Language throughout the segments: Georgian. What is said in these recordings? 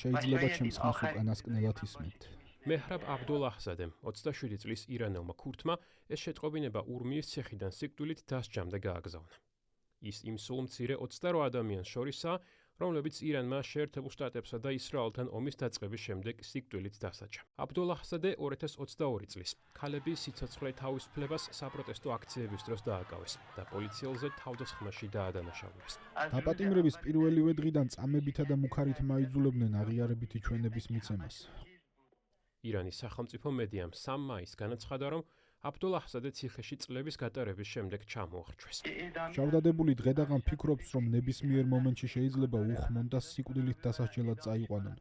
შეიძლება ჩემს ხმას უკანასკნელად ისმენთ. მეჰრაბ აბდულაჰზადემ 27 წლის ირანელმა ქურთმა ეს შეტყობინება ურმიის ციხიდან სიკვდილით დასჯამდე გააგზავნა. ის იმ სულ მცირე 28 ადამიანს შორისაა, რომლებიც ირანმა შეერთებულ შტატებსა და ისრაელთან ომის დაწყების შემდეგ სიკვდილით დასაჯა. აბდულაჰზადე 2022 წლის ქალების სიცოცხლე თავისუფლებას საპროტესტო აქციების დროს დააკავეს და პოლიციელზე თავდასხმაში დაადანაშაულეს. დაპატიმრების პირველივე დღიდან წამებითა და მუქარით მაიძულებდნენ აღიარებითი ჩვენების მიცემას. ირანის სახელმწიფო მედიამ 3 მაისს განაცხადა, რომ აბდულაჰზადე ციხეში წლების გატარების შემდეგ ჩამოახრჩვეს. შავდადებული დღედაღამ ფიქრობს, რომ ნებისმიერ მომენტში შეიძლება უხმონ და სიკვდილით დასასჯელად წაიყვანონ.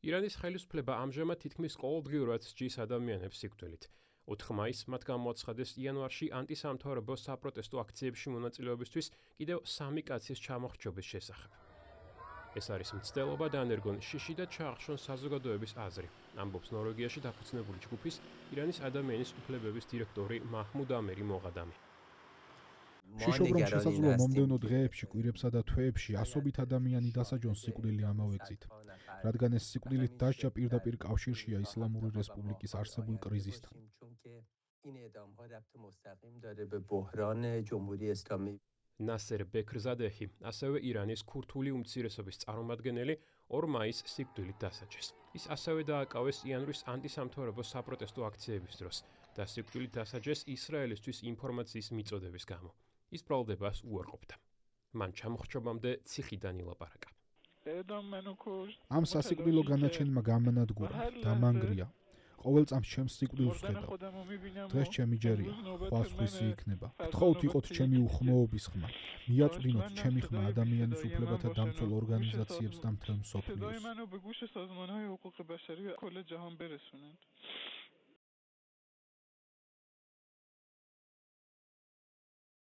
ირანის ხელისუფლება ამჟამად თითქმის ყოველდღიურად სჯის ადამიანებს სიკვდილით. 4 მაისს მათ გამოაცხადეს იანვარში ანტისამთავრობო საპროტესტო აქციებში მონაწილეობისთვის კიდევ 3 კაცის ჩამოხრჩობის შესახებ. ეს არის მცდელობა და ანერგონ შიში და ჩაახშონ საზოგადოების აზრი, ამბობს ნორვეგიაში დაფუძნებული ჯგუფის ირანის ადამიანის უფლებების დირექტორი მაჰმუდ ამერი მოღადამი. შიშობ რომ შესაძლოა მომდევნო დღეებში, კვირებსა და თვეებში ასობით ადამიანი დასაჯონ სიკვდილი ამავე გზით, რადგან ეს სიკვდილით დასჯა პირდაპირ კავშირშია ისლამური რესპუბლიკის არსებულ კრიზისთან. ნასერ ბექრზადეჰი, ასევე ირანის ქურთული უმცირესობის წარმომადგენელი 2 მაისს სიკვდილით დასაჯეს. ის ასევე დააკავეს იანვრის ანტისამთავრობო საპროტესტო აქციების დროს და სიკვდილით დასაჯეს ისრაელისთვის ინფორმაციის მიწოდების გამო. ის ბრალდებას უარყოფდა. მან ჩამოხრჩობამდე ციხიდან ილაპარაკა. ამ სასიკვდილო განაჩენმა გამანადგურა, დამანგრია. ყოველ წამს ჩემს სიკვდილს ვხედავ. დღეს ჩემი ჯერია, ხვალ სხვისი იქნება. გთხოვთ იყოთ ჩემი უხმოობის ხმა. მიაწვდინოთ ჩემი ხმა ადამიანის უფლებათა დამცველ ორგანიზაციებს და მთელ მსოფლიოს.